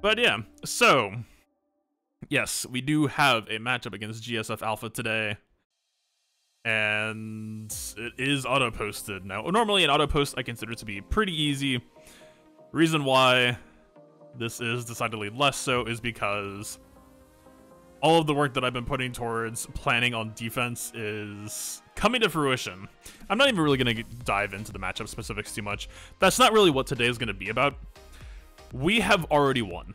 But yeah, so yes, we do have a matchup against GSF Alpha today, and it is auto-posted. Now, normally an auto-post I consider to be pretty easy. Reason why this is decidedly less so is because all of the work that I've been putting towards planning on defense is coming to fruition. I'm not even really going to dive into the matchup specifics too much. That's not really what today is going to be about. We have already won.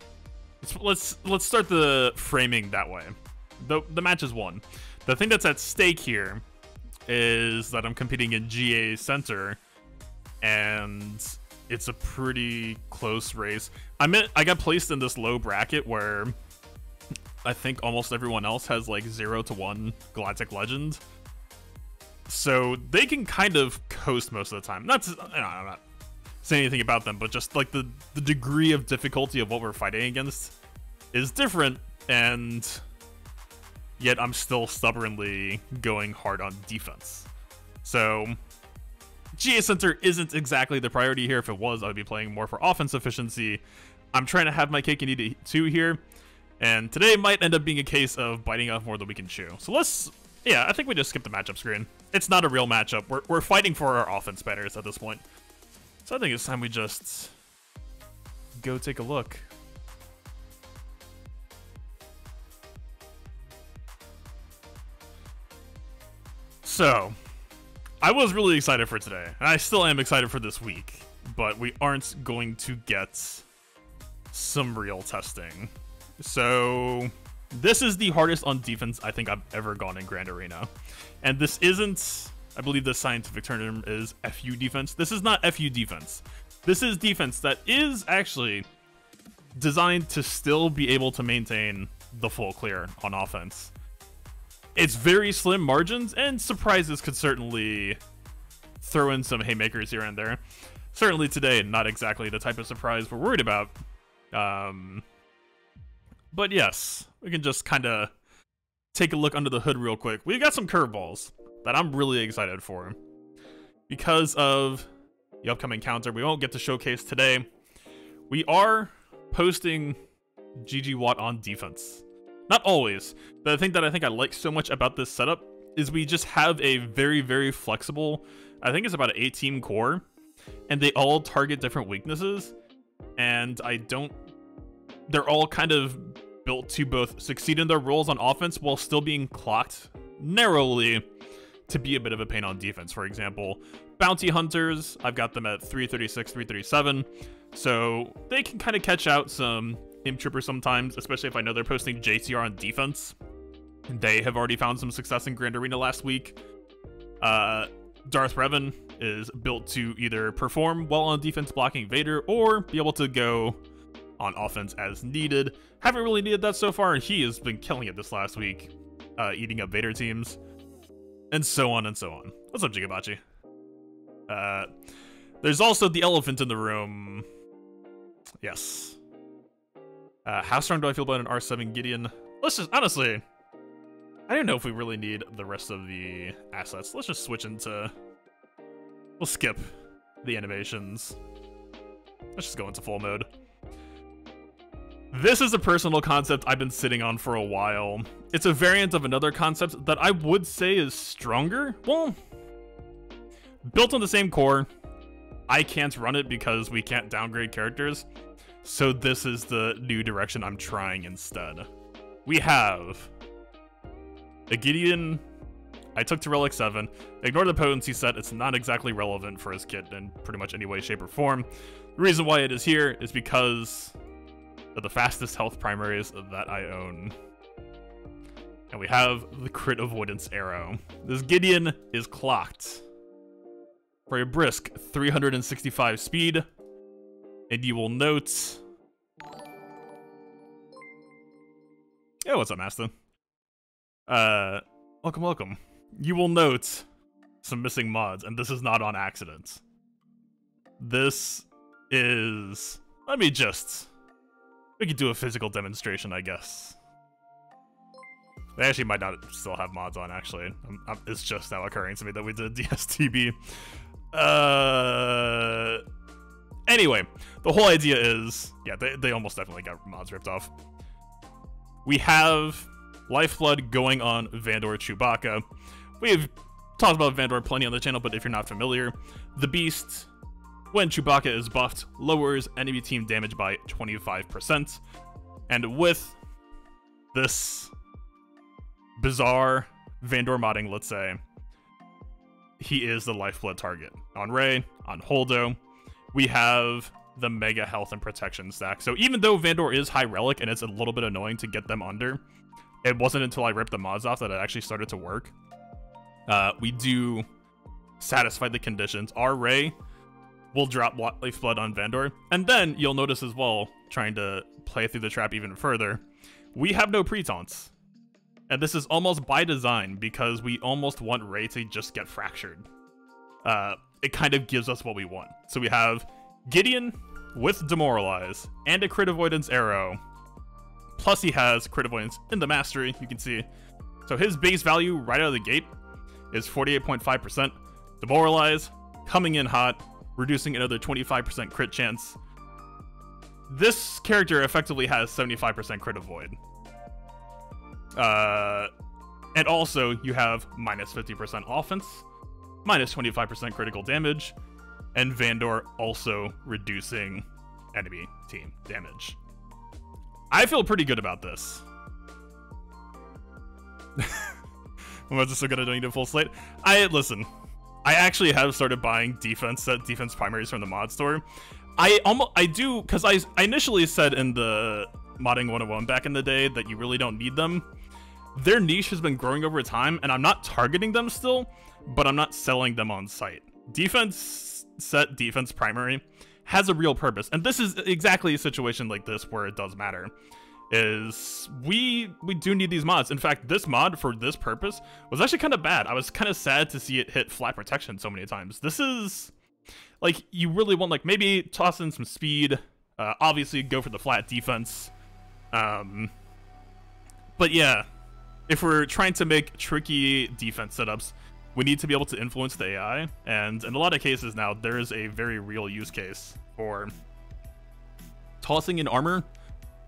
Let's start the framing that way. The match is won. The thing that's at stake here is that I'm competing in GA Center, and it's a pretty close race. I got placed in this low bracket where I think almost everyone else has like 0 to 1 Galactic Legend, so they can kind of coast most of the time. I'm not saying anything about them, but just like the degree of difficulty of what we're fighting against is different, and yet I'm still stubbornly going hard on defense. So GA Center isn't exactly the priority here. If it was, I would be playing more for offense efficiency. I'm trying to have my cake and eat it too here, and today might end up being a case of biting off more than we can chew. So I think we just skip the matchup screen. It's not a real matchup. We're fighting for our offense banners at this point. So I think it's time we just go take a look. So, I was really excited for today, and I still am excited for this week, but we aren't going to get some real testing. So, this is the hardest on defense I think I've ever gone in Grand Arena. And this isn't, I believe the scientific term is FU defense. This is not FU defense. This is defense that is actually designed to still be able to maintain the full clear on offense. It's very slim margins, and surprises could certainly throw in some haymakers here and there. Certainly today, not exactly the type of surprise we're worried about. But yes, we can just kind of take a look under the hood real quick. We got some curveballs that I'm really excited for. Because of the upcoming counter, we won't get to showcase today. We are posting GG Watt on defense. Not always. The thing that I think I like so much about this setup is we just have a very, very flexible, I think it's about an 8-team core, and they all target different weaknesses, and they're all kind of built to both succeed in their roles on offense while still being clocked narrowly to be a bit of a pain on defense. For example, Bounty Hunters, I've got them at 336, 337, so they can kind of catch out some Imp Troopers sometimes, especially if I know they're posting JTR on defense. They have already found some success in Grand Arena last week. Darth Revan is built to either perform well on defense blocking Vader or be able to go on offense as needed. Haven't really needed that so far, and he has been killing it this last week, eating up Vader teams, and so on and so on. What's up, Jigabachi? There's also the elephant in the room. Yes. How strong do I feel about an R7 Gideon? Let's just, honestly, I don't know if we really need the rest of the assets. Let's just switch into, we'll skip the animations. Let's just go into full mode. This is a personal concept I've been sitting on for a while. It's a variant of another concept that I would say is stronger. Well, built on the same core. I can't run it because we can't downgrade characters. So this is the new direction I'm trying instead. We have a Gideon I took to Relic 7. Ignore the potency set, it's not exactly relevant for his kit in pretty much any way, shape, or form. The reason why it is here is because of the fastest health primaries that I own. And we have the crit avoidance arrow. This Gideon is clocked for a brisk 365 speed. And you will note... Yo, what's up, Master? Welcome, welcome. You will note some missing mods, and this is not on accident. This is... we could do a physical demonstration, I guess. They actually might not still have mods on, actually. It's just now occurring to me that we did DSTB. Anyway, the whole idea is, yeah, they almost definitely got mods ripped off. We have Lifeblood going on Vandor Chewbacca. We've talked about Vandor plenty on the channel, but if you're not familiar, the beast, when Chewbacca is buffed, lowers enemy team damage by 25%. And with this bizarre Vandor modding, let's say, he is the Lifeblood target. On Rey, on Holdo, we have the mega health and protection stack. So even though Vandor is high relic and it's a little bit annoying to get them under, it wasn't until I ripped the mods off that it actually started to work. We do satisfy the conditions. Our Rey will drop Lifeblood on Vandor. And then you'll notice as well, trying to play through the trap even further, we have no pre-taunts. And this is almost by design because we almost want Rey to just get fractured. It kind of gives us what we want. So we have Gideon with Demoralize and a crit avoidance arrow. Plus he has crit avoidance in the mastery, you can see. So his base value right out of the gate is 48.5%. Demoralize, coming in hot, reducing another 25% crit chance. This character effectively has 75% crit avoid. And also you have minus 50% offense, minus 25% critical damage, and Vandor also reducing enemy team damage. I feel pretty good about this. Was this so good I don't need a full slate? Listen, I actually have started buying defense primaries from the mod store. I do, because I initially said in the modding 101 back in the day that you really don't need them. Their niche has been growing over time, and I'm not targeting them still, but I'm not selling them on site. Defense set, defense primary has a real purpose, and this is exactly a situation like this where it does matter. Is we do need these mods. In fact, this mod for this purpose was actually kind of bad. I was kind of sad to see it hit flat protection so many times. This is like, you really want, like, maybe toss in some speed, obviously go for the flat defense, but yeah, if we're trying to make tricky defense setups, we need to be able to influence the AI, and in a lot of cases now, there is a very real use case for tossing in armor,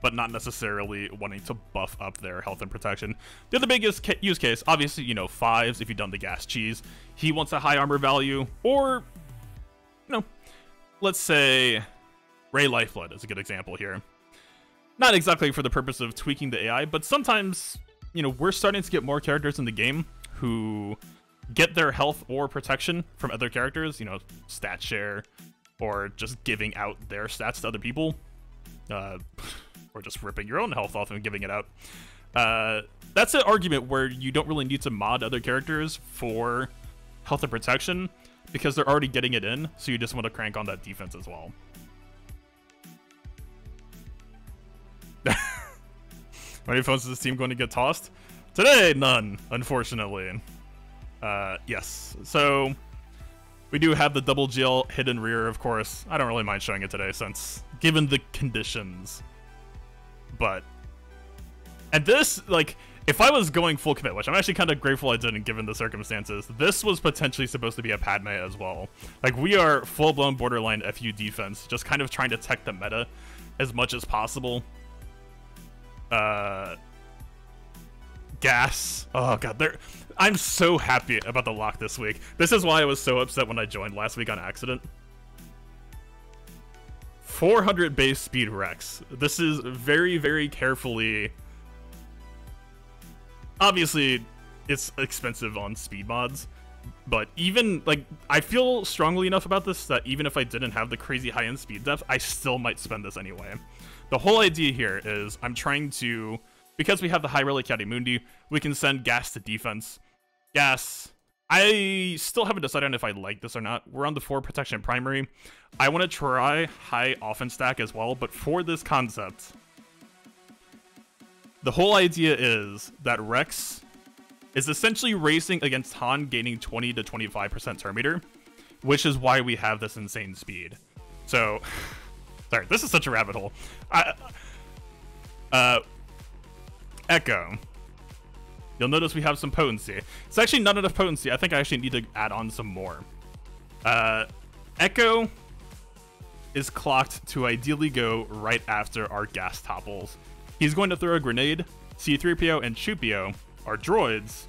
but not necessarily wanting to buff up their health and protection. The other biggest use case, obviously, you know, Fives, if you've done the gas cheese, he wants a high armor value, or, you know, let's say Rey Lifeblood is a good example here. Not exactly for the purpose of tweaking the AI, but sometimes, you know, we're starting to get more characters in the game who get their health or protection from other characters, you know, stat share, or just giving out their stats to other people, or just ripping your own health off and giving it out. That's an argument where you don't really need to mod other characters for health and protection, because they're already getting it in, so you just want to crank on that defense as well. How many phones is this team going to get tossed? Today, none, unfortunately. Yes, so we do have the double GL hidden rear, of course. I don't really mind showing it today, since given the conditions. But, and this, like, if I was going full commit, which I'm actually kind of grateful I didn't given the circumstances, this was potentially supposed to be a Padme as well. Like, we are full-blown borderline FU defense, just kind of trying to tech the meta as much as possible. Gas. Oh god, I'm so happy about the lock this week. This is why I was so upset when I joined last week on accident. 400 base speed Rex. This is very, very carefully. Obviously, it's expensive on speed mods, but even, like, I feel strongly enough about this that even if I didn't have the crazy high-end speed depth, I still might spend this anyway. The whole idea here is I'm trying to, because we have the high relic Mundi, we can send Gas to defense. Gas, I still haven't decided on if I like this or not. We're on the 4 protection primary. I want to try high offense stack as well, but for this concept, the whole idea is that Rex is essentially racing against Han, gaining 20 to 25% turn meter, which is why we have this insane speed. So, sorry, this is such a rabbit hole. Echo. You'll notice we have some potency. It's actually not enough potency. I think I actually need to add on some more. Echo is clocked to ideally go right after our gas topples. He's going to throw a grenade. C-3PO and Chewpio are droids,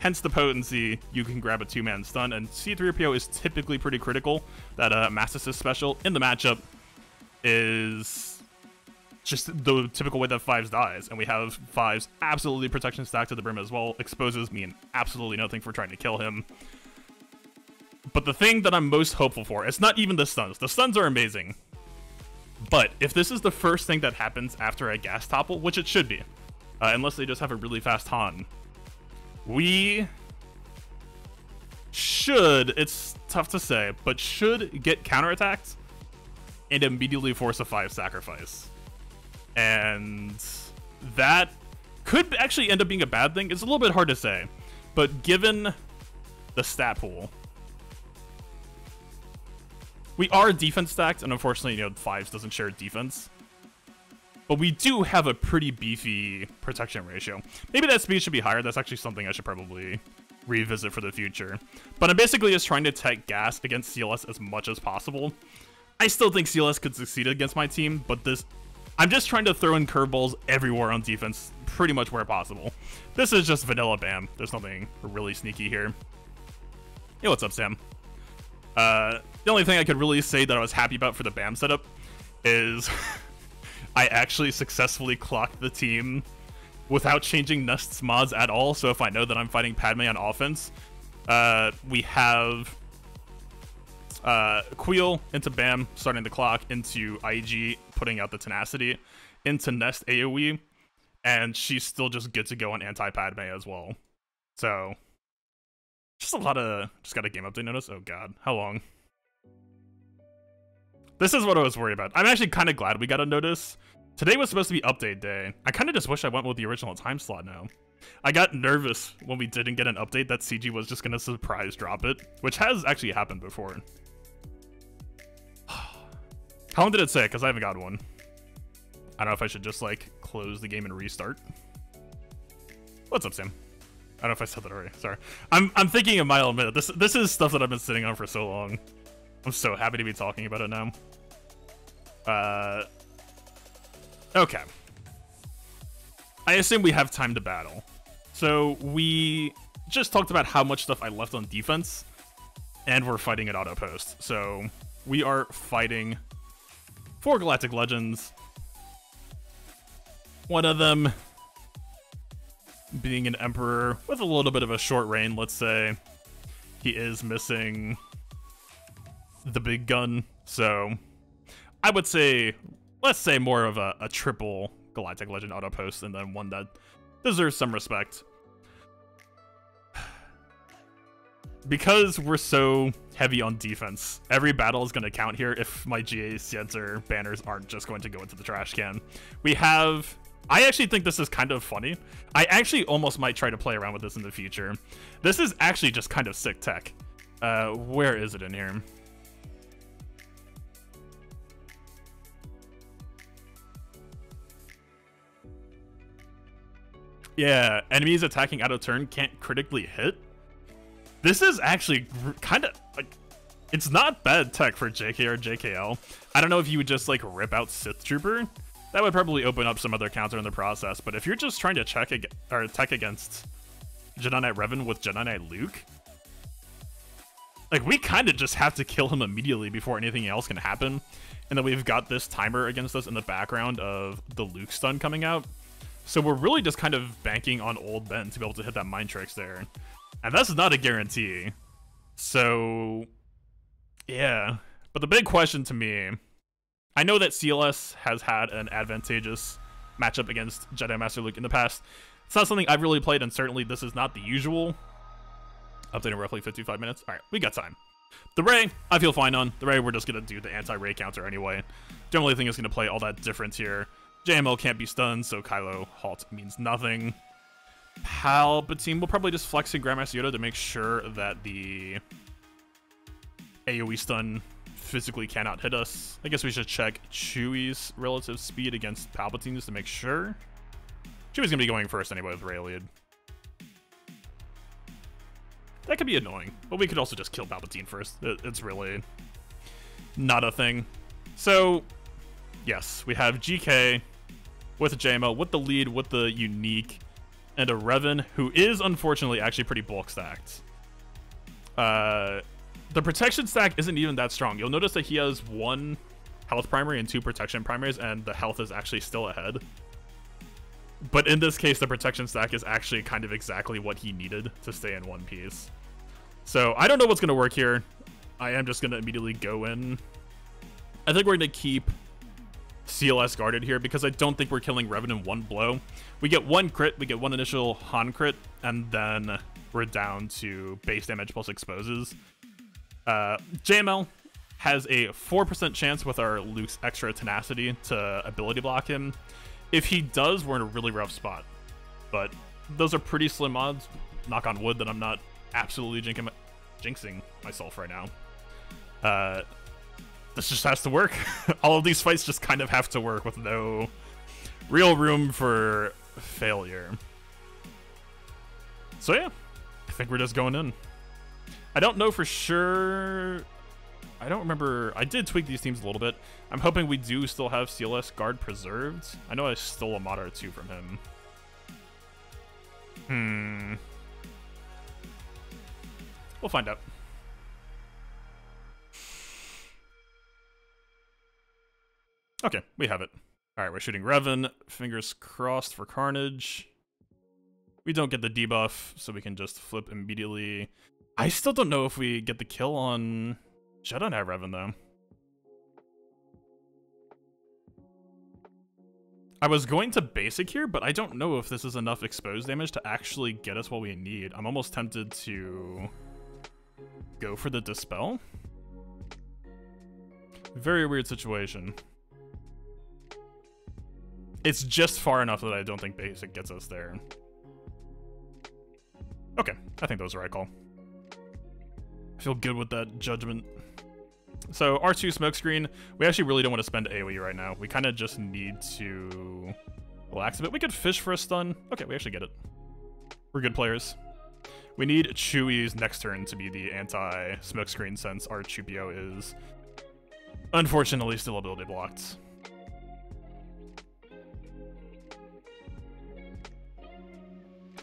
hence the potency. You can grab a 2-man stun, and C-3PO is typically pretty critical. That Mass Assist special in the matchup is just the typical way that Fives dies, and we have Fives absolutely protection stacked to the brim as well, exposes me in absolutely nothing for trying to kill him. But the thing that I'm most hopeful for, it's not even the stuns. The stuns are amazing. But if this is the first thing that happens after a gas topple, which it should be, unless they just have a really fast Han, we should, it's tough to say, but should get counterattacked and immediately force a 5 sacrifice. And that could actually end up being a bad thing. It's a little bit hard to say, but given the stat pool, we are defense stacked, and unfortunately, you know, 5s doesn't share defense. But we do have a pretty beefy protection ratio. Maybe that speed should be higher. That's actually something I should probably revisit for the future. But I'm basically just trying to tech gas against CLS as much as possible. I still think CLS could succeed against my team, but I'm just trying to throw in curveballs everywhere on defense, pretty much where possible. This is just vanilla BAM. There's nothing really sneaky here. Hey, what's up, Sam? The only thing I could really say that I was happy about for the BAM setup is I actually successfully clocked the team without changing Nest's mods at all. So if I know that I'm fighting Padme on offense, we have Queel into BAM, starting the clock, into IG, putting out the tenacity, into Nest AoE, and she's still just good to go on anti-Padme as well. So just a lot of, just got a game update notice. Oh god, how long? This is what I was worried about. I'm actually kind of glad we got a notice. Today was supposed to be update day. I kind of just wish I went with the original time slot now. I got nervous when we didn't get an update that CG was just going to surprise drop it, which has actually happened before. How long did it say? Because I haven't got one. I don't know if I should just, like, close the game and restart. What's up, Sam? I don't know if I said that already. Sorry. I'm thinking a mile a minute. This is stuff that I've been sitting on for so long. I'm so happy to be talking about it now. Okay. I assume we have time to battle. So we just talked about how much stuff I left on defense, and we're fighting at auto post. So we are fighting 4 Galactic Legends. One of them being an Emperor with a little bit of a short reign, let's say. He is missing the big gun, so I would say, let's say more of a triple Galactic Legend auto post, and then one that deserves some respect. Because we're so heavy on defense, every battle is going to count here if my GA Center banners aren't just going to go into the trash can. We have, I actually think this is kind of funny. I actually almost might try to play around with this in the future. This is actually just kind of sick tech. Where is it in here? Yeah, enemies attacking out of turn can't critically hit. This is actually kind of, like, it's not bad tech for JK or JKL. I don't know if you would just, like, rip out Sith Trooper. That would probably open up some other counter in the process, but if you're just trying to tech against Jedi Knight Revan with Jedi Knight Luke, like, we kind of just have to kill him immediately before anything else can happen. And then we've got this timer against us in the background of the Luke stun coming out. So we're really just kind of banking on old Ben to be able to hit that Mind Tricks there. And that's not a guarantee. So, yeah. But the big question to me, I know that CLS has had an advantageous matchup against Jedi Master Luke in the past. It's not something I've really played, and certainly this is not the usual. Updating roughly 55 minutes. All right, we got time. The Rey, I feel fine on. The Rey, we're just going to do the anti-Rey counter anyway. Don't really think it's going to play all that different here. JML can't be stunned, so Kylo halt means nothing. Palpatine will probably just flex in Grandmaster Yoda to make sure that the AoE stun physically cannot hit us. I guess we should check Chewie's relative speed against Palpatine's to make sure. Chewie's gonna be going first anyway with Rayleigh. That could be annoying, but we could also just kill Palpatine first. It's really not a thing. So, yes, we have GK with a JML, with the lead, with the unique, and a Revan, who is unfortunately actually pretty bulk stacked. The protection stack isn't even that strong. You'll notice that he has 1 health primary and 2 protection primaries, and the health is actually still ahead. But in this case, the protection stack is actually kind of exactly what he needed to stay in one piece. So I don't know what's going to work here. I am just going to immediately go in. I think we're going to keep CLS guarded here because I don't think we're killing Revan in one blow. We get 1 crit, we get 1 initial Han crit, and then we're down to base damage plus exposes. JML has a 4% chance with our Luke's extra tenacity to ability block him. If he does, we're in a really rough spot. But those are pretty slim odds. Knock on wood that I'm not absolutely jinxing myself right now. This just has to work. All of these fights just kind of have to work with no real room for failure. So yeah, I think we're just going in. I don't know for sure. I don't remember. I did tweak these teams a little bit. I'm hoping we do still have CLS guard preserved. I know I stole a mod or 2 from him. We'll find out. Okay, we have it. All right, we're shooting Revan. Fingers crossed for Carnage. We don't get the debuff, so we can just flip immediately. I still don't know if we get the kill on Jedi Knight Revan, though. I was going to basic here, but I don't know if this is enough exposed damage to actually get us what we need. I'm almost tempted to go for the Dispel. Very weird situation. It's just far enough that I don't think basic gets us there. Okay, I think that was the right call. I feel good with that judgment. So R2 smokescreen, we actually really don't want to spend AoE right now. We kind of just need to relax a bit. We could fish for a stun. Okay, we actually get it. We're good players. We need Chewie's next turn to be the anti-smokescreen since our Chewpio is unfortunately still ability blocked.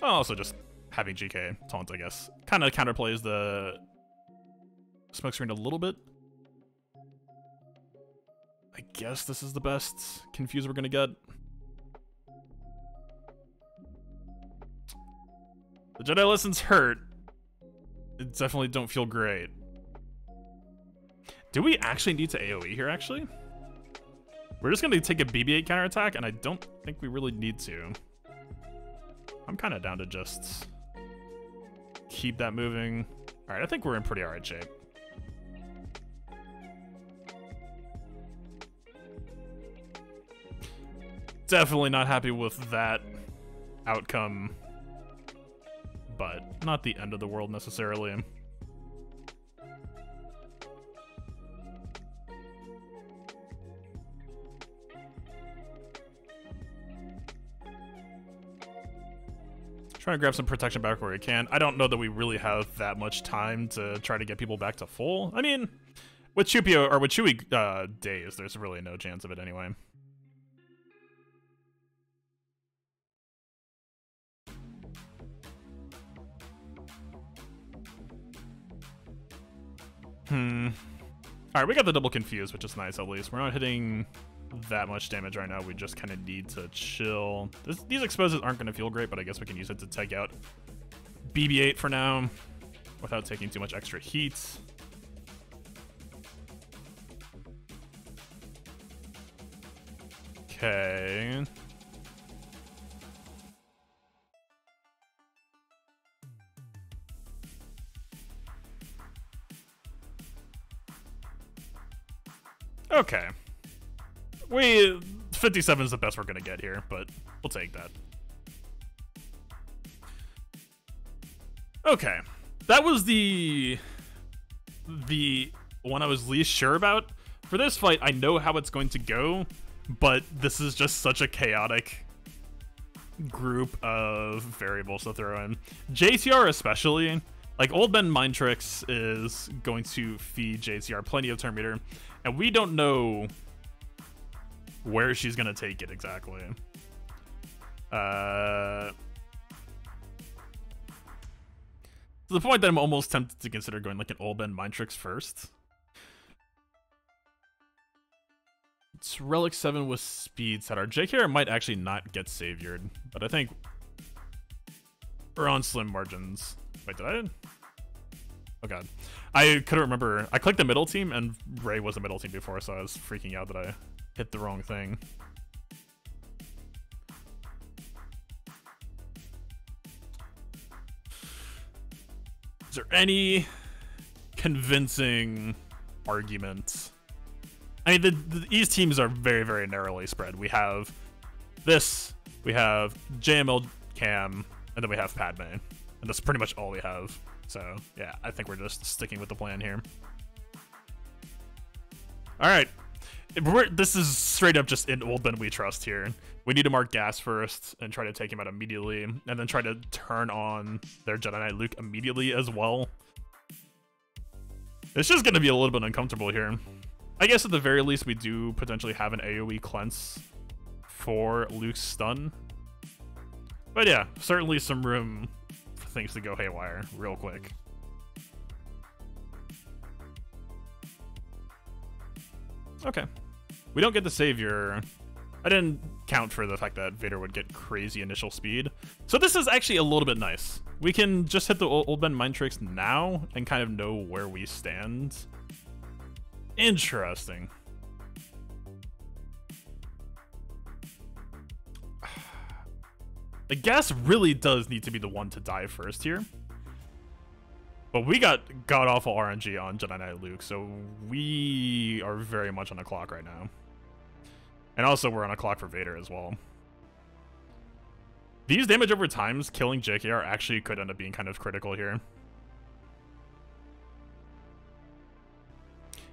Also just having GK taunt, I guess. Kind of counterplays the smokescreen a little bit. I guess this is the best confuse we're gonna get. The Jedi lessons hurt. It definitely don't feel great. Do we actually need to AoE here, actually? We're just gonna take a BB-8 counterattack, and I don't think we really need to. I'm kind of down to just keep that moving. All right, I think we're in pretty alright shape. Definitely not happy with that outcome, but not the end of the world necessarily. Trying to grab some protection back where we can. I don't know that we really have that much time to try to get people back to full. I mean, with Chewpio or with Chewie days, there's really no chance of it anyway. Alright, we got the double confuse, which is nice at least. We're not hitting that much damage right now. We just kind of need to chill. These exposes aren't going to feel great, but I guess we can use it to take out BB-8 for now without taking too much extra heat. Okay. Okay. 57 is the best we're gonna get here, but we'll take that. Okay. That was the one I was least sure about. For this fight, I know how it's going to go, but this is just such a chaotic group of variables to throw in. JTR especially, like Old Men Mind Tricks is going to feed JTR plenty of turn meter, And we don't know where she's gonna take it exactly. To the point that I'm almost tempted to consider going like an Olben Mind Tricks first. It's Relic 7 with speed set. Our JKR might actually not get saviored, but I think we're on slim margins. Wait, did I? Oh god. I couldn't remember. I clicked the middle team and Ray was the middle team before, so I was freaking out that I hit the wrong thing. Is there any convincing argument? I mean, these teams are very, very narrowly spread. We have this, we have JML Cam, and then we have Padme. And that's pretty much all we have. So, yeah, I think we're just sticking with the plan here. Alright. This is straight up just in Olben we trust here. We need to mark gas first and try to take him out immediately, and then try to turn on their Jedi Knight Luke immediately as well. It's just going to be a little bit uncomfortable here. I guess at the very least we do potentially have an AoE cleanse for Luke's stun. But yeah, certainly some room for things to go haywire real quick. Okay. We don't get the savior. I didn't count for the fact that Vader would get crazy initial speed. So this is actually a little bit nice. We can just hit the Olben Mind Tricks now and kind of know where we stand. Interesting. The gas really does need to be the one to die first here. But we got god-awful RNG on Jedi Knight Luke, so we are very much on the clock right now. And also we're on a clock for Vader as well. These damage over times killing JKR actually could end up being kind of critical here.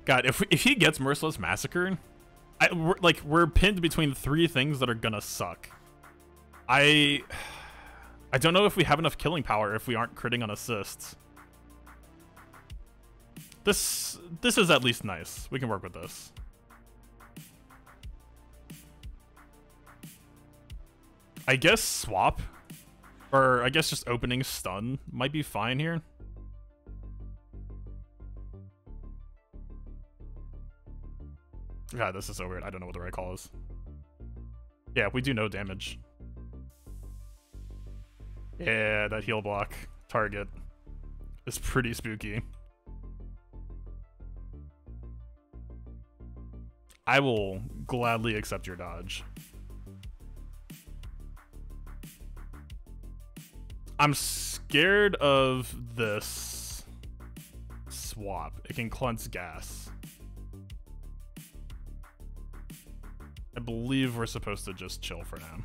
God, if he gets Merciless Massacre, we're pinned between three things that are gonna suck. I don't know if we have enough killing power if we aren't critting on assists. This is at least nice. We can work with this. I guess swap, or I guess just opening stun might be fine here. God, this is so weird. I don't know what the right call is. Yeah, we do no damage. Yeah, that heal block target is pretty spooky. I will gladly accept your dodge. I'm scared of this swap. It can cleanse gas. I believe we're supposed to just chill for now.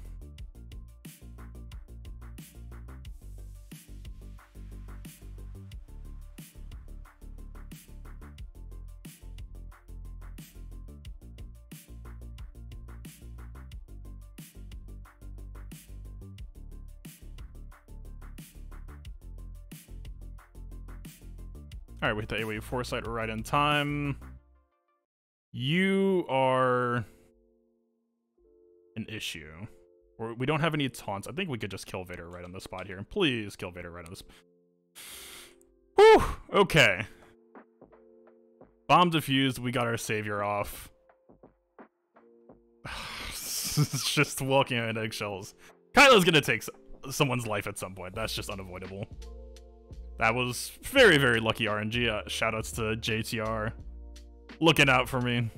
Alright, we hit the AoE Foresight right in time. You are an issue. We don't have any taunts. I think we could just kill Vader right on the spot here. Please kill Vader right on the spot. Whew! Okay. Bomb defused. We got our savior off. It's just walking on eggshells. Kylo's gonna take someone's life at some point. That's just unavoidable. That was very, very lucky RNG. Shoutouts to JTR. Looking out for me.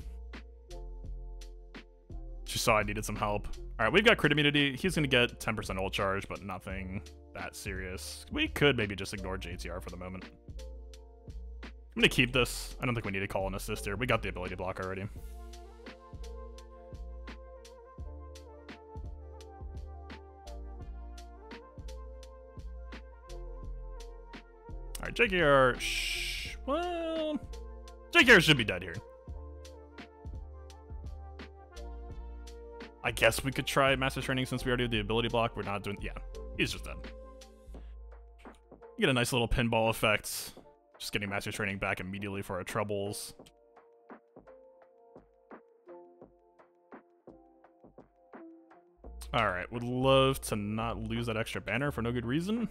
She saw I needed some help. Alright, we've got crit immunity. He's going to get 10% ult charge, but nothing that serious. We could maybe just ignore JTR for the moment. I'm going to keep this. I don't think we need to call an assist here. We got the ability block already. Alright, JKR... Well... JKR should be dead here. I guess we could try Master Training since we already have the ability block. We're not doing... Yeah, he's just dead. You get a nice little pinball effect. Just getting Master Training back immediately for our troubles. Alright, would love to not lose that extra banner for no good reason.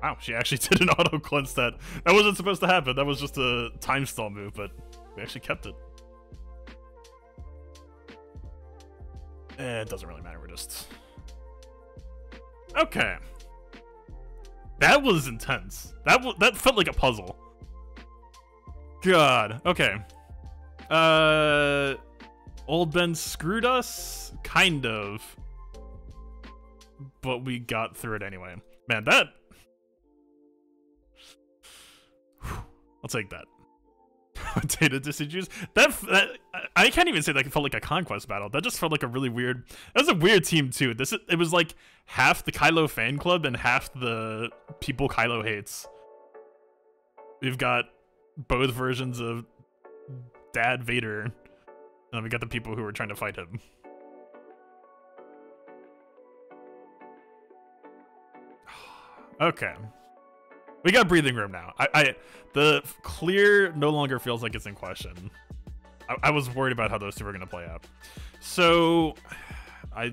Wow, she actually did an auto cleanse that. That wasn't supposed to happen. That was just a time stall move, but we actually kept it. It doesn't really matter, we're just... Okay. That was intense. That felt like a puzzle. God, okay. Old Ben screwed us? Kind of. But we got through it anyway. Man, that... I'll take that. Data decisions. That I can't even say that felt like a conquest battle. That just felt like a really weird. That was a weird team too. It was like half the Kylo fan club and half the people Kylo hates. We've got both versions of Dad Vader, and we got the people who are trying to fight him. Okay. We got breathing room now. The clear no longer feels like it's in question. I was worried about how those two were gonna play out. So,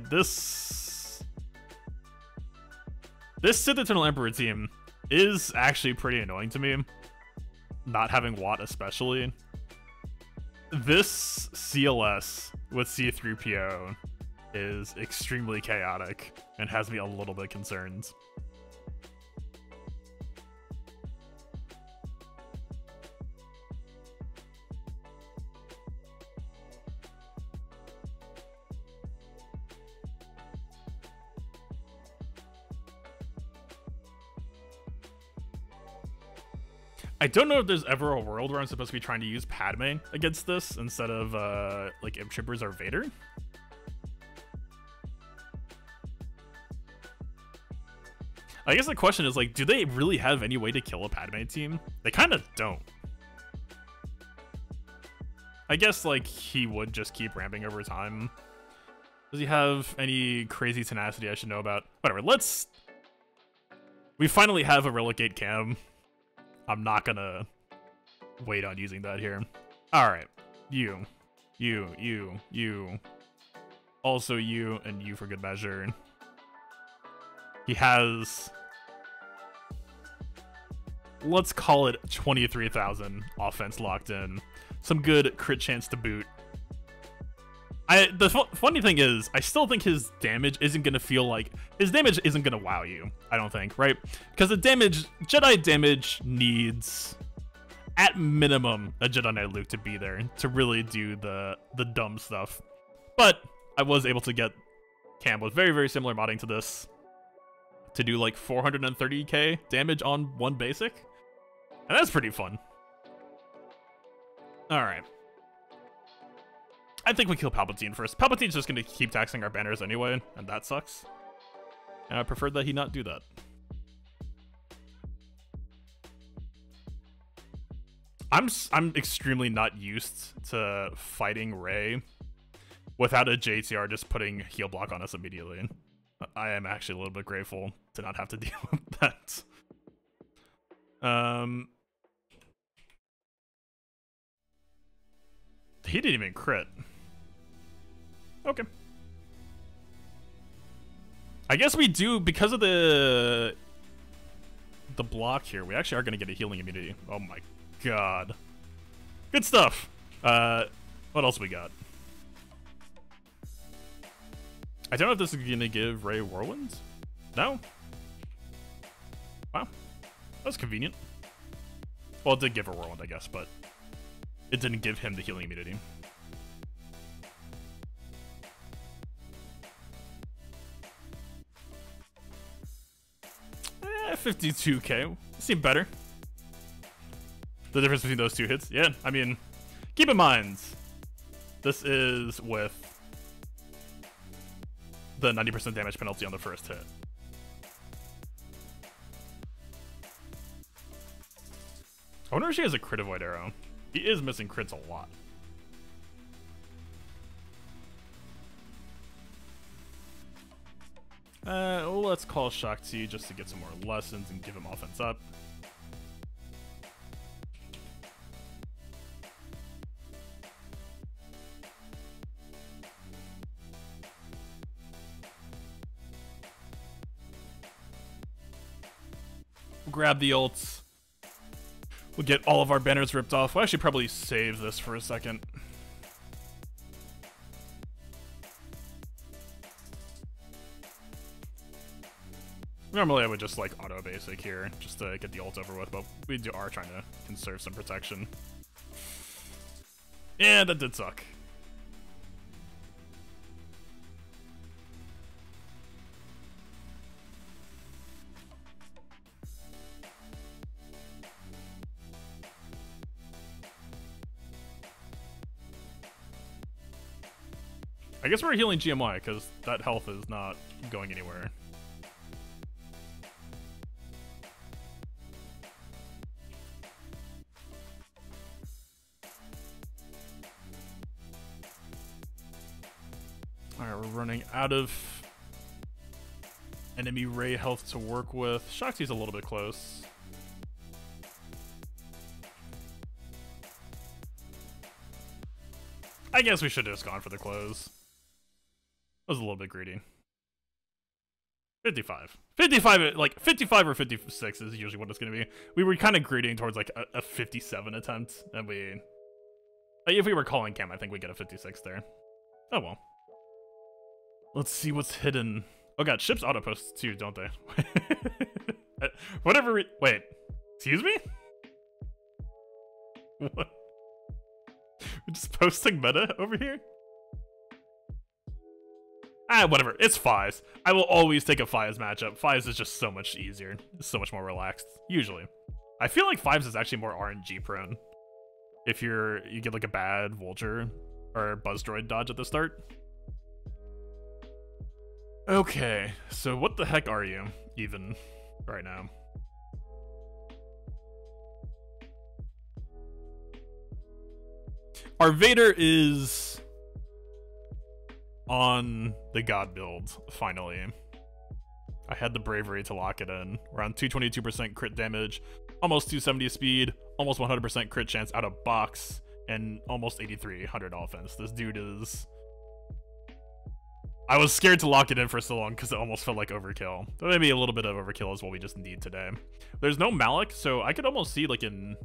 this Sith Eternal Emperor team is actually pretty annoying to me. Not having Watt especially. This CLS with C-3PO is extremely chaotic and has me a little bit concerned. I don't know if there's ever a world where I'm supposed to be trying to use Padme against this instead of like Imp Troopers or Vader. I guess the question is, like, do they really have any way to kill a Padme team? They kind of don't. I guess, like, he would just keep ramping over time. Does he have any crazy tenacity I should know about? Whatever, let's... We finally have a Relegate cam. I'm not gonna wait on using that here. Alright. You. Also you, and you for good measure. He has... Let's call it 23,000 offense locked in. Some good crit chance to boot. The funny thing is, I still think his damage isn't gonna feel like... His damage isn't gonna wow you, I don't think, right? Because the damage... Jedi damage needs, at minimum, a Jedi Knight Luke to be there to really do the dumb stuff. But I was able to get Cam with very, very similar modding to this to do like 430k damage on one basic. And that's pretty fun. Alright. I think we kill Palpatine first. Palpatine's just going to keep taxing our banners anyway, and that sucks. And I prefer that he not do that. I'm extremely not used to fighting Rey without a JTR just putting heal block on us immediately. I am actually a little bit grateful to not have to deal with that. He didn't even crit. Okay. I guess we do, because of the block here, we actually are going to get a healing immunity. Oh my god. Good stuff. What else we got? I don't know if this is going to give Rey Whirlwind. No? Wow. That's convenient. Well, it did give her Whirlwind, I guess, but it didn't give him the healing immunity. 52k. Seemed better. The difference between those two hits. Yeah, I mean, keep in mind, this is with the 90% damage penalty on the first hit. I wonder if she has a crit avoid arrow. He is missing crits a lot. Let's call Shakti just to get some more lessons and give him offense up. grab the ults. We'll get all of our banners ripped off. We'll actually probably save this for a second. Normally I would just like auto basic here just to get the ult over with, but we are trying to conserve some protection. Yeah, that did suck. I guess we're healing GMY because that health is not going anywhere. Alright, we're running out of enemy Ray health to work with. Shakti's a little bit close. I guess we should have just gone for the close. That was a little bit greedy. 55. 55, like 55 or 56 is usually what it's going to be. We were kind of greeting towards like a 57 attempt, and we... If we were calling cam, I think we get a 56 there. Oh well. Let's see what's hidden. Oh god, ships auto post too, don't they? Whatever we... Wait. Excuse me? What? We're just posting meta over here? Ah, whatever. It's Fies. I will always take a Fies matchup. Fies is just so much easier. It's so much more relaxed. Usually. I feel like Fives is actually more RNG prone. If you get like a bad Vulture or Buzz Droid dodge at the start. Okay, so what the heck are you, even, right now? Our Vader is on the God build, finally. I had the bravery to lock it in. We're on 222% crit damage, almost 270 speed, almost 100% crit chance out of box, and almost 8300 offense. This dude is... I was scared to lock it in for so long because it almost felt like overkill. But maybe a little bit of overkill is what we just need today. There's no Malik, so I could almost see like an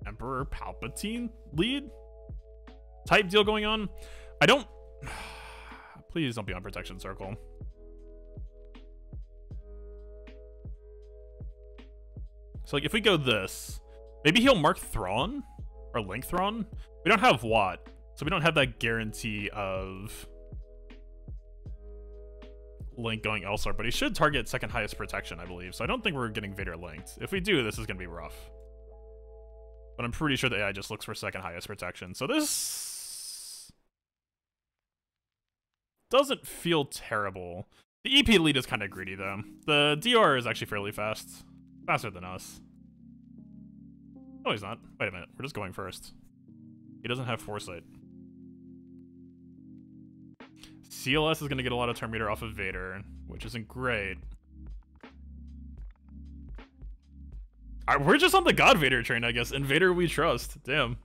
Emperor Palpatine lead type deal going on. I don't... Please don't be on Protection Circle. So like if we go this, maybe he'll mark Thrawn or Link Thrawn. We don't have Watt, so we don't have that guarantee of Link going elsewhere, but he should target second highest protection, I believe. So I don't think we're getting Vader linked. If we do, this is going to be rough. But I'm pretty sure the AI just looks for second highest protection. So this doesn't feel terrible. The EP lead is kind of greedy, though. The DR is actually fairly fast. Faster than us. No, he's not. Wait a minute. We're just going first. He doesn't have foresight. CLS is going to get a lot of turn meter off of Vader, which isn't great. We're just on the God Vader train, I guess. In Vader we trust. Damn.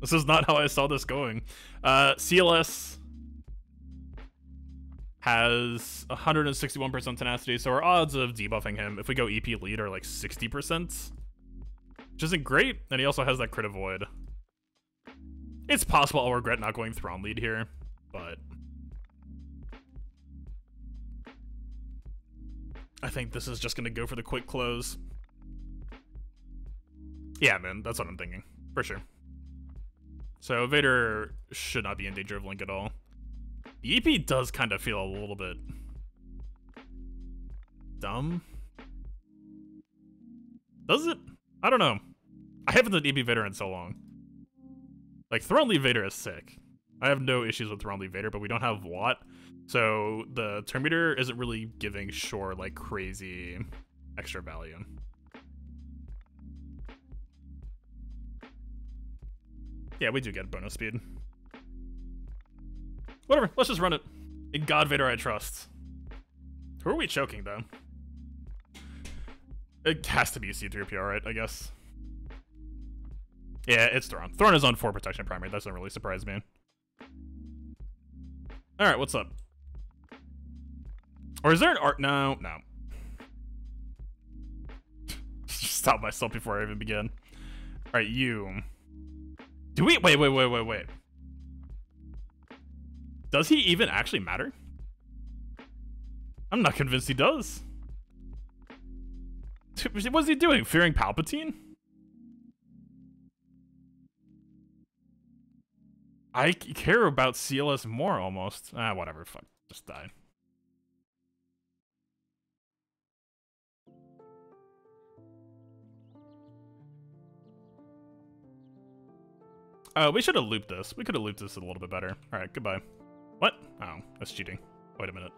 This is not how I saw this going. CLS has 161% tenacity, so our odds of debuffing him, if we go EP lead, are like 60%. Which isn't great, and he also has that crit avoid. It's possible I'll regret not going Thrawn lead here, but... I think this is just going to go for the quick close. Yeah, man, that's what I'm thinking. For sure. So Vader should not be in danger of Link at all. The EP does kind of feel a little bit dumb. Does it? I don't know. I haven't done EP Vader in so long. Like, Thrawn lead Vader is sick. I have no issues with Thrawn lead Vader, but we don't have Watt. So the turn meter isn't really giving Shore like crazy extra value. Yeah, we do get bonus speed. Whatever, let's just run it. In God Vader I trust. Who are we choking though? It has to be C-3PO, right? I guess. Yeah, it's Thrawn. Thrawn is on 4 protection primary. That doesn't really surprise me. Alright, what's up? Or is there an art? No, no. stop myself before I even begin. Alright, you. Do we? Wait. Does he even actually matter? I'm not convinced he does. What's he doing? Fearing Palpatine? I care about CLS more, almost. Ah, whatever, fuck. Just die. We should have looped this. We could have looped this a little bit better. Alright, goodbye. What? Oh, that's cheating. Wait a minute.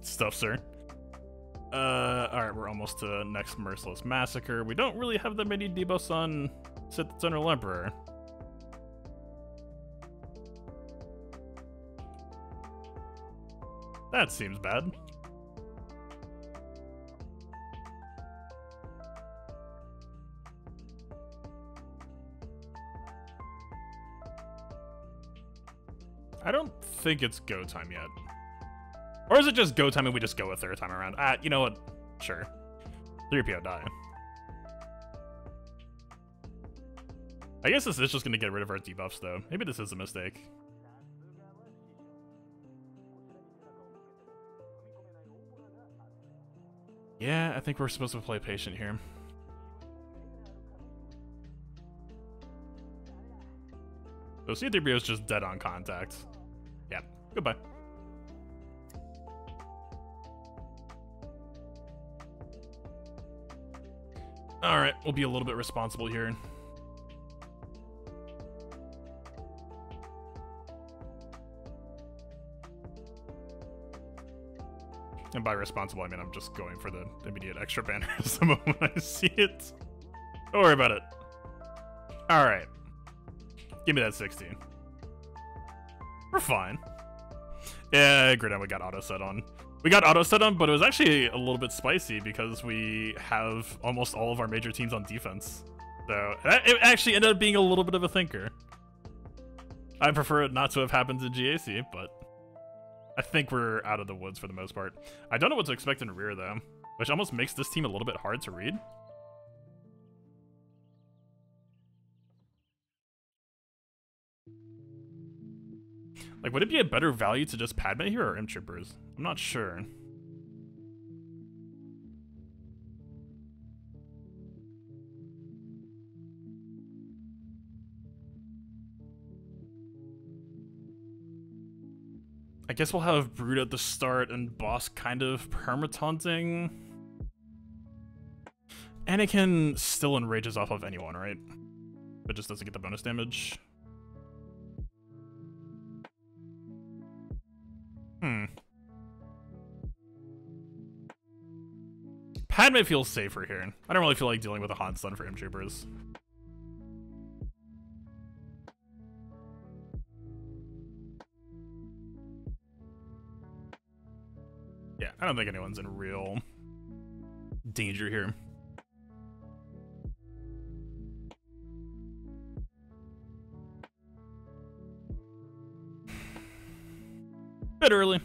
Stuff, sir. Alright, we're almost to next Merciless Massacre. We don't really have that many debuffs on Sith Eternal Emperor. That seems bad. I don't think it's go time yet. Or is it just go time and we just go a third time around? You know what? Sure. 3PO die. I guess this is just gonna get rid of our debuffs though. Maybe this is a mistake. Yeah, I think we're supposed to play patient here. So C-3PO is just dead on contact. Yeah, goodbye. Alright, we'll be a little bit responsible here. And by responsible, I mean I'm just going for the immediate extra banners the moment I see it. Don't worry about it. Alright. Give me that 16. We're fine. Yeah, great, we got auto set on. We got auto set on, but it was actually a little bit spicy because we have almost all of our major teams on defense. So it actually ended up being a little bit of a thinker. I prefer it not to have happened to GAC, but I think we're out of the woods for the most part. I don't know what to expect in rear though, which almost makes this team a little bit hard to read. Like, would it be a better value to just Padme here or M-Troopers? I'm not sure. I guess we'll have Brood at the start and Boss kind of perma-taunting. Anakin still enrages off of anyone, right? But just doesn't get the bonus damage. Padme feels safer here. I don't really feel like dealing with a hot stun for M-Troopers. Yeah, I don't think anyone's in real danger here. Bit early.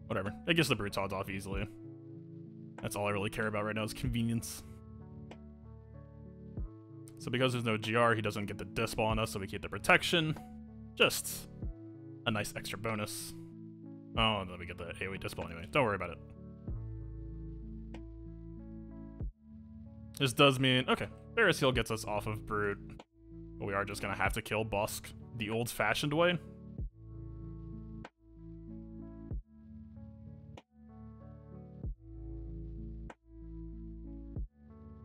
Whatever. It gets the brute odds off easily. That's all I really care about right now is convenience. So because there's no GR, he doesn't get the dispel on us, so we keep the protection. Just a nice extra bonus. Oh, and then we get the AoE dispel anyway. Don't worry about it. This does mean... Okay, Ferris Heal gets us off of Brute. But we are just going to have to kill Bosk the old-fashioned way.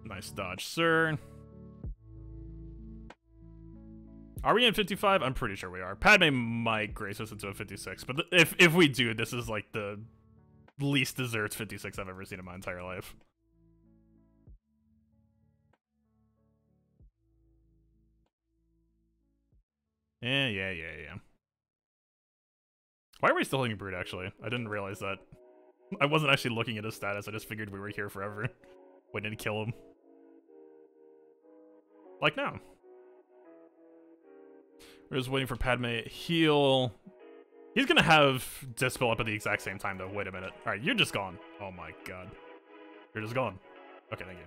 Nice dodge, sir. Are we in 55? I'm pretty sure we are. Padme might grace us into a 56, but if we do, this is like the least desserts 56 I've ever seen in my entire life. Yeah. Why are we still holding Brood, actually? I didn't realize that. I wasn't actually looking at his status, I just figured we were here forever. Waiting to kill him. Like now. We're just waiting for Padme heal. He's gonna have Dispel up at the exact same time, though. Wait a minute. Alright, you're just gone. Oh my god. You're just gone. Okay, thank you.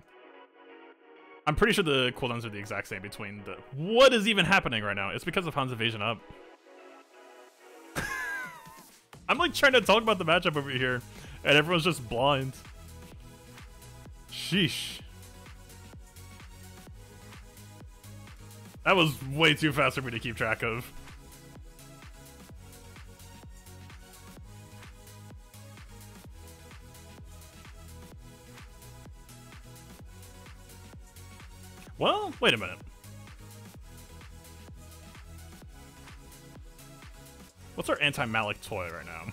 I'm pretty sure the cooldowns are the exact same between the... What is even happening right now? It's because of Han's evasion up. I'm like trying to talk about the matchup over here, and everyone's just blind. Sheesh. That was way too fast for me to keep track of. Well, wait a minute. What's our anti-Malik toy right now?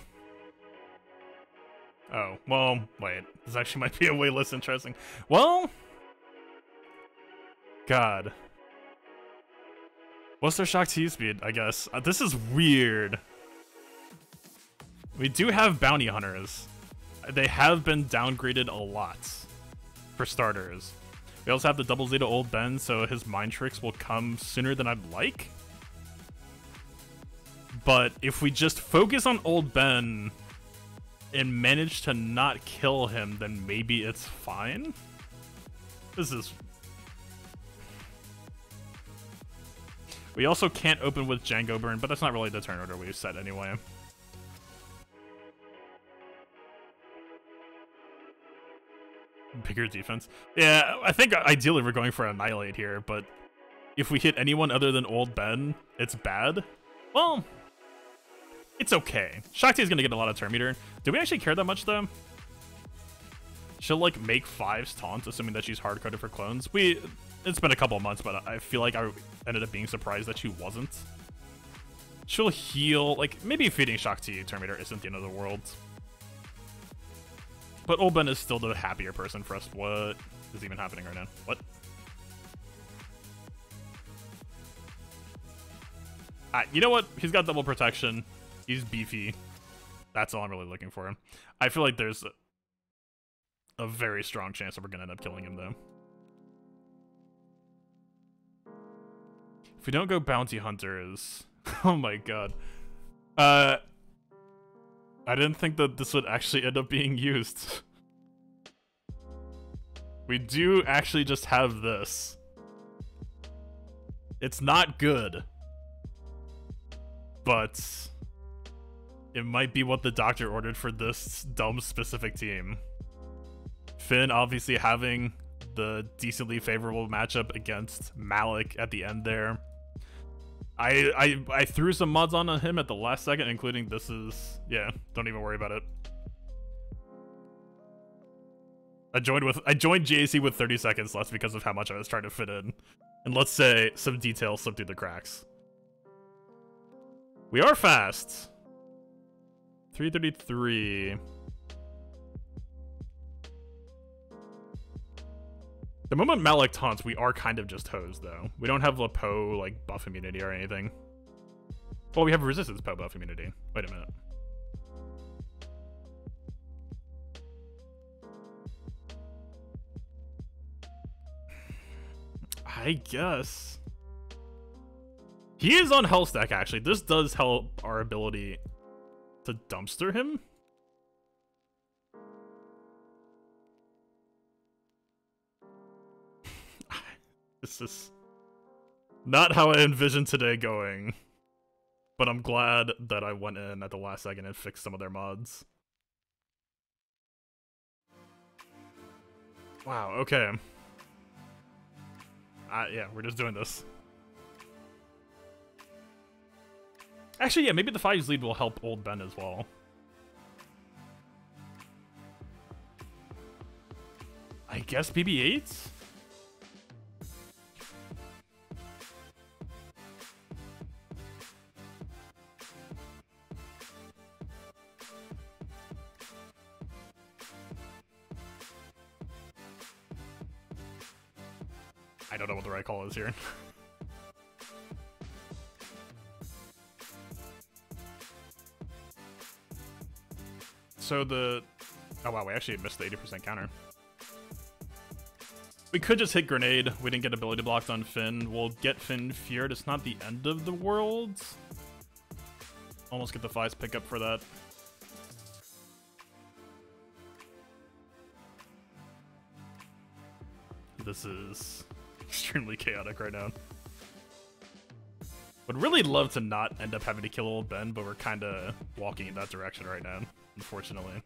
Oh, well, wait. This actually might be a way less interesting. Well... God. What's their shock T speed, I guess? This is weird. We do have bounty hunters. They have been downgraded a lot, for starters. We also have the double Zeta Old Ben, so his mind tricks will come sooner than I'd like. But if we just focus on Old Ben and manage to not kill him, then maybe it's fine. This is... We also can't open with Django Burn, but that's not really the turn order we've set anyway. Bigger defense. Yeah, I think ideally we're going for Annihilate here, but if we hit anyone other than Old Ben, it's bad. Well, it's okay. Shakti is going to get a lot of turn meter. Do we actually care that much, though? She'll, like, make 5's taunt, assuming that she's hard-coded for clones. It's been a couple of months, but I feel like I ended up being surprised that she wasn't. She'll heal, like, maybe feeding Shakti turn meter isn't the end of the world. But Old Ben is still the happier person for us. What is even happening right now? What? You know what? He's got double protection. He's beefy. That's all I'm really looking for him. I feel like there's a very strong chance that we're going to end up killing him, though. If we don't go bounty hunters... Oh my god. I didn't think that this would actually end up being used. We do actually just have this. It's not good. But it might be what the doctor ordered for this dumb specific team. Finn obviously having the decently favorable matchup against Malik at the end there. I threw some mods on him at the last second, including this is... Yeah, don't even worry about it. I joined GAC with 30 seconds left because of how much I was trying to fit in. And let's say some details slipped through the cracks. We are fast. 333. The moment Malik taunts, we are kind of just hosed, though. We don't have Lepo, like, buff immunity or anything. Well, we have resistance Po buff immunity. Wait a minute. I guess. He is on health stack, actually. This does help our ability to dumpster him. This is not how I envisioned today going, but I'm glad that I went in at the last second and fixed some of their mods. Wow, okay. Yeah, we're just doing this. Actually, yeah, maybe the 5's lead will help Old Ben as well. I guess BB-8? I don't know what the right call is here. So the... Oh wow, we actually missed the 80% counter. We could just hit grenade. We didn't get ability blocked on Finn. We'll get Finn feared. It's not the end of the world. Almost get the Flies pick up for that. This is extremely chaotic right now. Would really love to not end up having to kill old Ben, but we're kind of walking in that direction right now, unfortunately.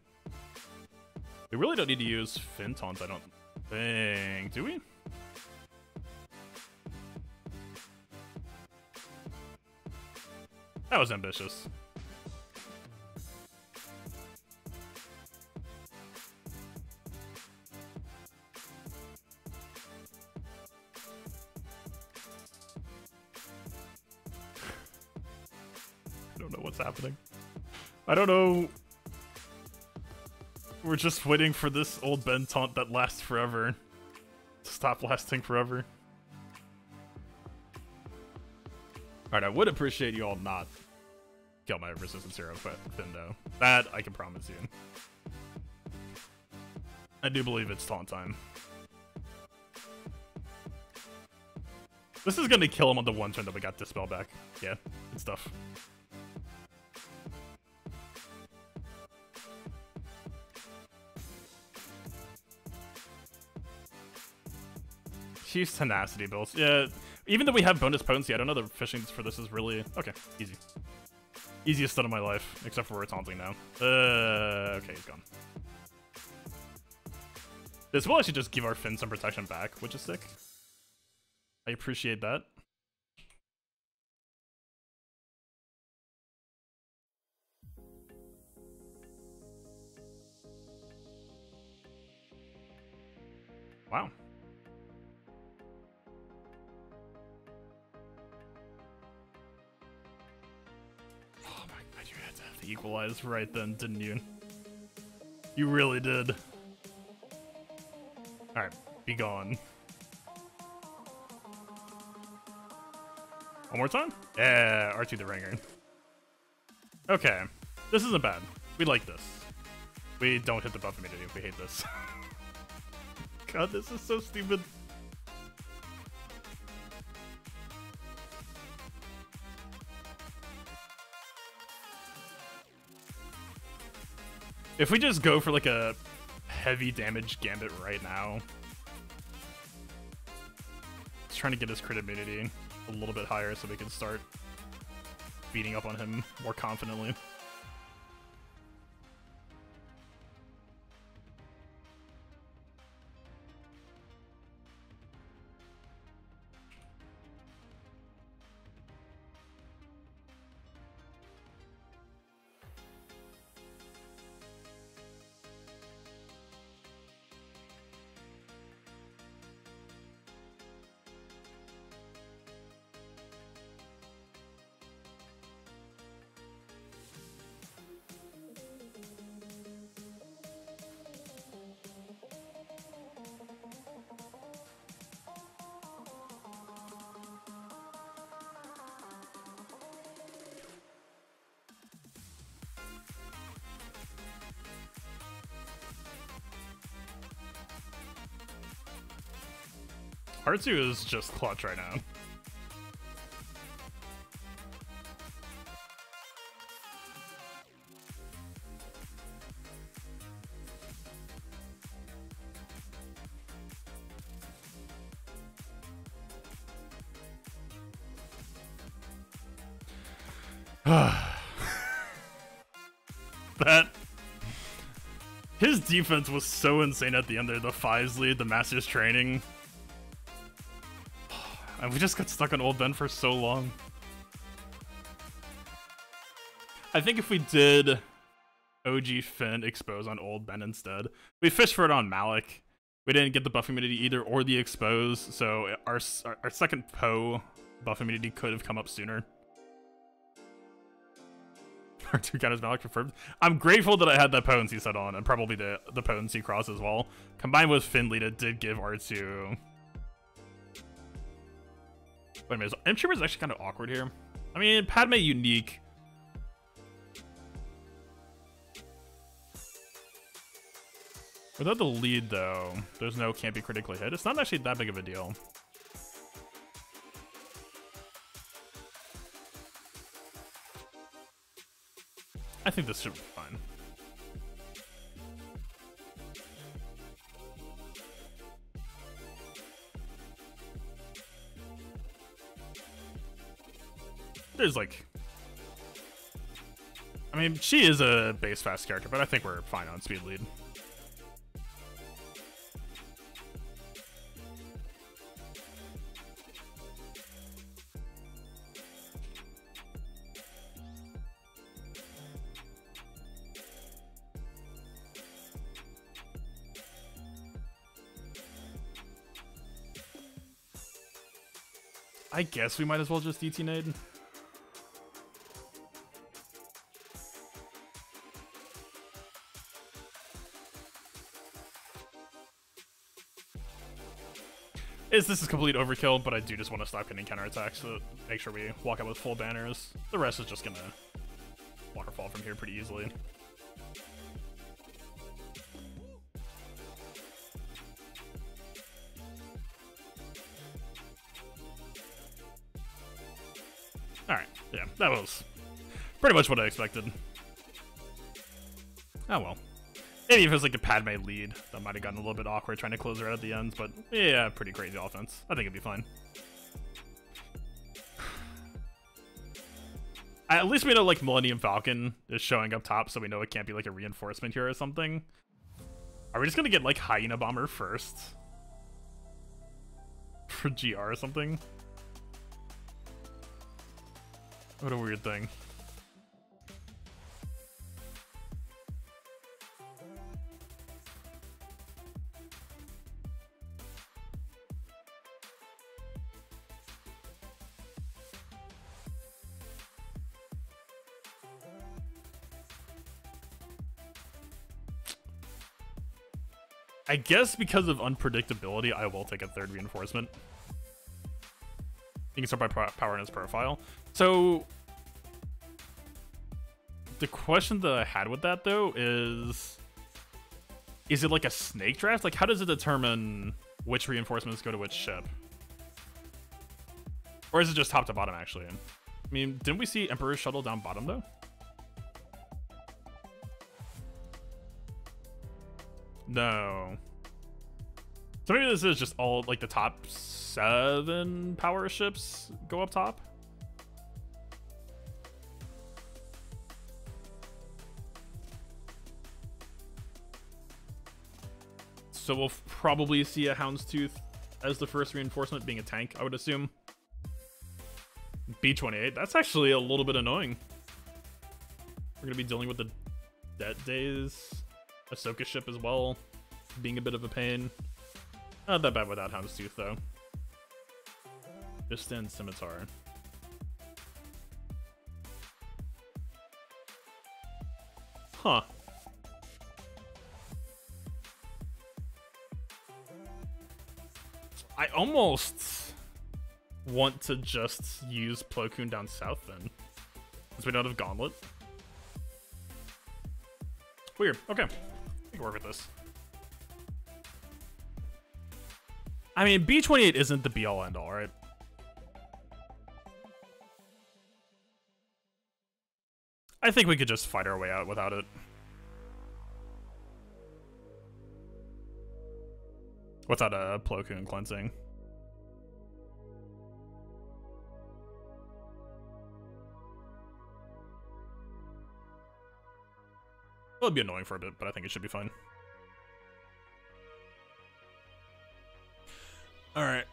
We really don't need to use Finn taunts, I don't think. Do we? That was ambitious. I don't know what's happening. I don't know. We're just waiting for this old Ben taunt that lasts forever to stop lasting forever. Alright, I would appreciate you all not kill my resistance hero, but then no. That I can promise you. I do believe it's taunt time. This is gonna kill him on the one turn that we got Dispel back. Yeah, good stuff. Chief's tenacity builds. Yeah, even though we have bonus potency, I don't know the fishing for this is really... Okay, easy. Easiest stun of my life, except for we're taunting now. Okay, he's gone. This will actually just give our Finn some protection back, which is sick. I appreciate that. Wow. Oh my god, you had to have the equalize right then, didn't you? You really did. Alright, be gone. One more time? Yeah, R2 the ringer. Okay, this isn't bad. We like this. We don't hit the buff immediately. We hate this. God, this is so stupid. If we just go for like a heavy damage gambit right now, just trying to get his crit immunity a little bit higher so we can start beating up on him more confidently. R2 is just clutch right now. That his defense was so insane at the end there. The Fives lead, the Master's training. And we just got stuck on old Ben for so long. I think if we did OG Finn expose on old Ben instead, we fished for it on Malik. We didn't get the buff immunity either or the expose, so our second Poe buff immunity could have come up sooner. Our 2 counters Malik confirmed. I'm grateful that I had that potency set on, and probably the potency cross as well. Combined with Finn lead, it did give R2... Wait a minute, M-Trooper is actually kind of awkward here. I mean, Padme unique. Without the lead, though, there's no can't be critically hit. It's not actually that big of a deal. I think this should be fine. There's like... I mean, she is a base fast character, but I think we're fine on speed lead. I guess we might as well just DT nade. This is complete overkill, but I do just want to stop getting counterattacks to make sure we walk out with full banners. The rest is just gonna waterfall from here pretty easily. Alright, yeah, that was pretty much what I expected. Oh well. Maybe if it was like a Padme lead, that might have gotten a little bit awkward trying to close her out at the end, but yeah, pretty crazy offense. I think it'd be fine. At least we know like Millennium Falcon is showing up top, so we know it can't be like a reinforcement here or something. Are we just gonna get like Hyena Bomber first? For GR or something? What a weird thing. I guess because of unpredictability, I will take a third reinforcement. You can start by powering his profile. So, the question that I had with that, though, is it like a snake draft? Like, how does it determine which reinforcements go to which ship? Or is it just top to bottom, actually? I mean, didn't we see Emperor's Shuttle down bottom, though? No. So maybe this is just all, like, the top 7 power ships go up top? So we'll probably see a Houndstooth as the first reinforcement, being a tank, I would assume. B-28, that's actually a little bit annoying. We're going to be dealing with the Debt Days Ahsoka ship as well, being a bit of a pain. Not that bad without Houndstooth, though. Just in Scimitar. Huh. I almost want to just use Plo Koon down south, then. Since we don't have Gauntlet. Weird. Okay. We can work with this. I mean, B-28 isn't the be-all end-all, right? I think we could just fight our way out without it. Without a Plo Koon cleansing. It'll be annoying for a bit, but I think it should be fine. Alright.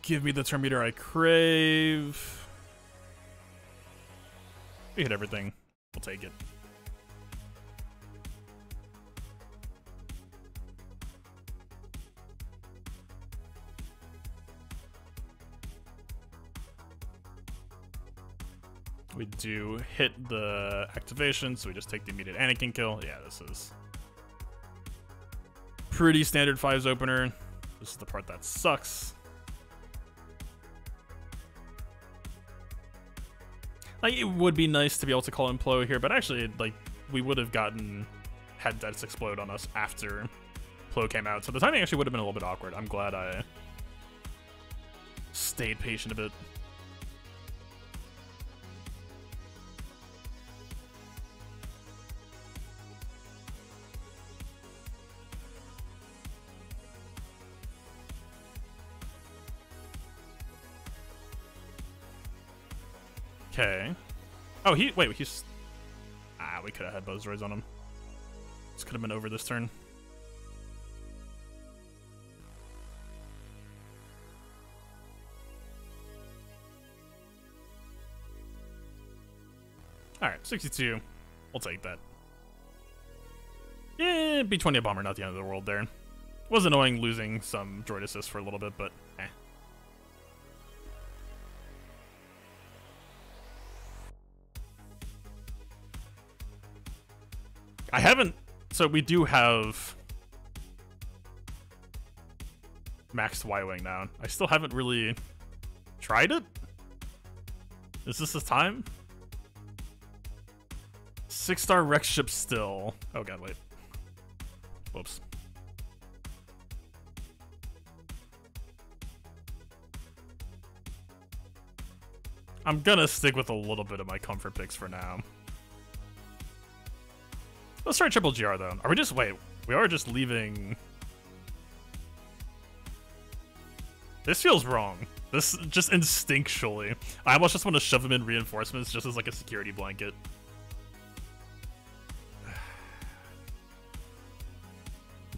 Give me the turn meter I crave. We hit everything. We'll take it. We do hit the activation, so we just take the immediate Anakin kill. Yeah, this is pretty standard 5s opener. This is the part that sucks. Like, it would be nice to be able to call in Plo here, but actually, like, we would have had Debts explode on us after Plo came out, so the timing actually would have been a little bit awkward. I'm glad I stayed patient a bit. Okay. Oh, he's... Ah, we could have had Buzz Roy's on him. This could have been over this turn. Alright, 62. We'll take that. Yeah, B-20 a bomber, not the end of the world there. It was annoying losing some droid assist for a little bit, but eh. I haven't... So we do have maxed Y-Wing now. I still haven't really tried it. Is this the time? 6-star Rex ship still. Oh god, wait. Whoops. I'm gonna stick with a little bit of my comfort picks for now. Let's try triple GR though. Are we just... Wait, we are just leaving... This feels wrong. This just instinctually. I almost just want to shove them in reinforcements just as like a security blanket.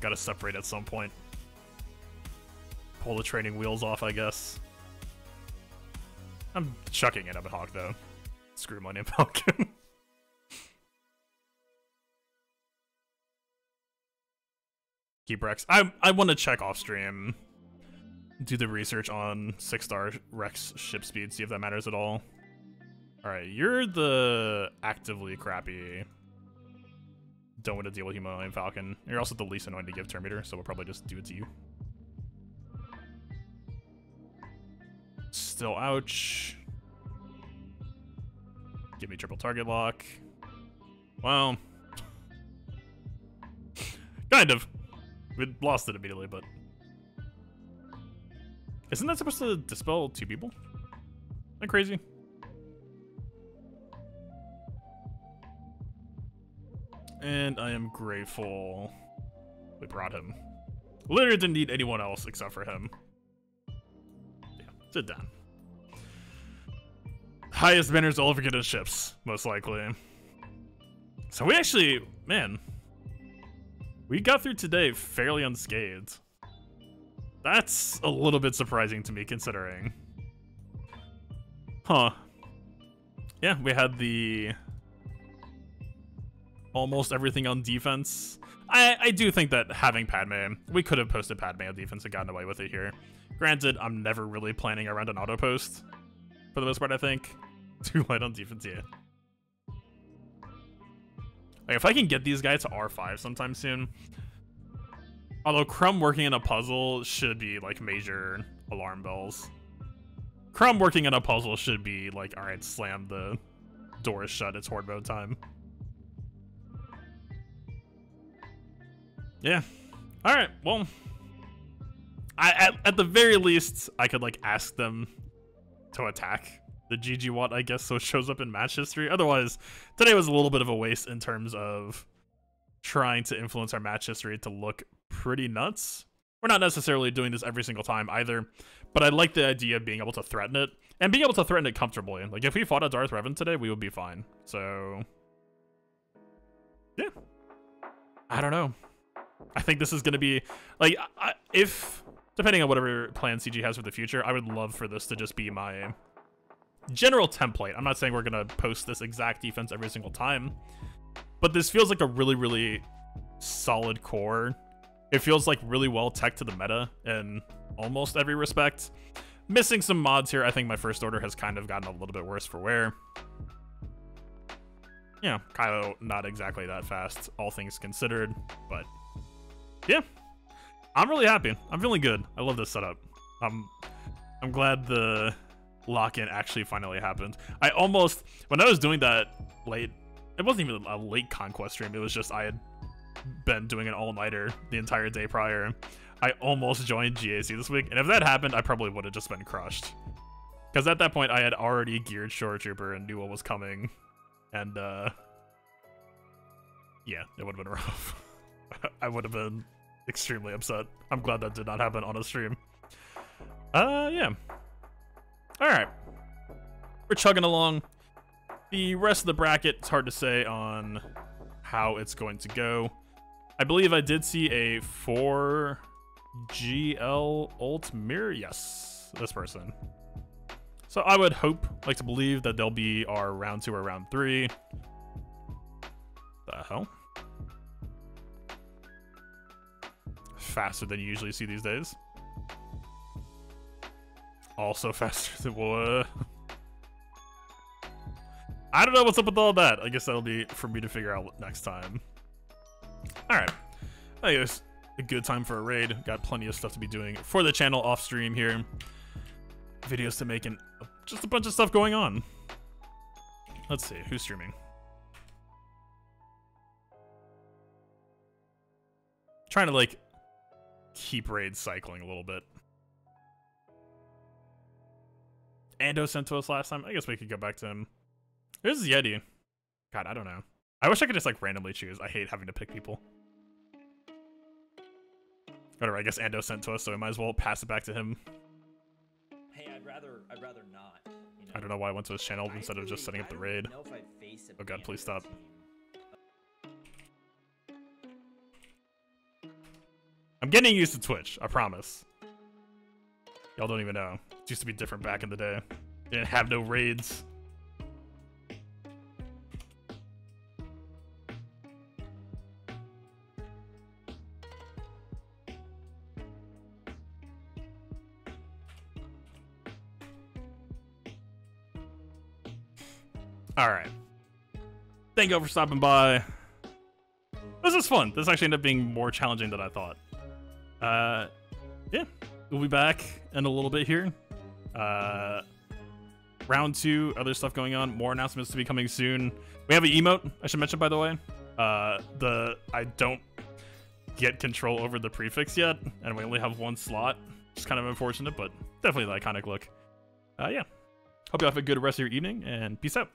Gotta separate at some point. Pull the training wheels off, I guess. I'm chucking it up at Hawk though. Screw Millennium Falcon. Keep Rex. I want to check off stream. Do the research on 6-star Rex ship speed, see if that matters at all. Alright, you're the actively crappy. Don't want to deal with Millennium Falcon. You're also the least annoying to give turn meter, so we'll probably just do it to you. Still ouch. Give me triple target lock. Well, kind of. We lost it immediately, but isn't that supposed to dispel 2 people? Isn't that crazy? And I am grateful we brought him. Literally didn't need anyone else except for him. Yeah, sit down. Highest banners all ever get in ships, most likely. So we actually, man, we got through today fairly unscathed. That's a little bit surprising to me, considering. Huh. Yeah, we had the... almost everything on defense. I do think that having Padme, we could have posted Padme on defense and gotten away with it here. Granted, I'm never really planning around an auto post. For the most part, I think. Too light on defense, yeah. Like, if I can get these guys to R5 sometime soon. Although Crumb working in a puzzle should be like major alarm bells. Crumb working in a puzzle should be like, alright, slam the doors shut, it's horde mode time. Yeah. Alright, well. At the very least, I could like ask them to attack the GG Watt, I guess, so it shows up in match history. Otherwise, today was a little bit of a waste in terms of trying to influence our match history to look pretty nuts. We're not necessarily doing this every single time either, but I like the idea of being able to threaten it, and being able to threaten it comfortably. Like, if we fought a Darth Revan today, we would be fine. So, yeah. I don't know. I think this is going to be, like, if, depending on whatever plan CG has for the future, I would love for this to just be my general template. I'm not saying we're going to post this exact defense every single time, but this feels like a really, really solid core. It feels like really well tech to the meta in almost every respect. Missing some mods here. I think my first order has kind of gotten a little bit worse for wear. Yeah, Kylo not exactly that fast, all things considered, but yeah, I'm really happy. I'm feeling good. I love this setup. I'm glad the lock-in actually finally happened. I almost, when I was doing that late, it wasn't even a late conquest stream, it was just I had been doing an all-nighter the entire day prior. I almost joined GAC this week, and if that happened, I probably would have just been crushed. Because at that point, I had already geared Shore Trooper and knew what was coming. And, yeah, it would have been rough. I would have been extremely upset. I'm glad that did not happen on a stream. Yeah. Alright. We're chugging along. The rest of the bracket, it's hard to say on how it's going to go. I believe I did see a 4 GL ult mirror. Yes, this person. So I would like to believe that they'll be our round 2 or round 3. The hell? Faster than you usually see these days. Also faster than what? I don't know what's up with all that. I guess that'll be for me to figure out next time. Alright. I guess a good time for a raid. Got plenty of stuff to be doing for the channel off stream here. Videos to make and just a bunch of stuff going on. Let's see, who's streaming? Trying to like keep raids cycling a little bit. Ando sent to us last time. I guess we could go back to him. There's Yeti. God, I don't know. I wish I could just like randomly choose. I hate having to pick people. Whatever, I guess Ando sent to us, so we might as well pass it back to him. Hey, I'd rather not. You know? I don't know why I went to his channel instead of just setting up the raid. Oh god, please stop. I'm getting used to Twitch, I promise. Y'all don't even know. It used to be different back in the day. Didn't have no raids. Alright. Thank you all for stopping by. This is fun. This actually ended up being more challenging than I thought. Yeah. We'll be back in a little bit here. Round 2, other stuff going on. More announcements to be coming soon. We have an emote, I should mention, by the way. I don't get control over the prefix yet, and we only have 1 slot. It's kind of unfortunate, but definitely the iconic look. Yeah. Hope you all have a good rest of your evening, and peace out.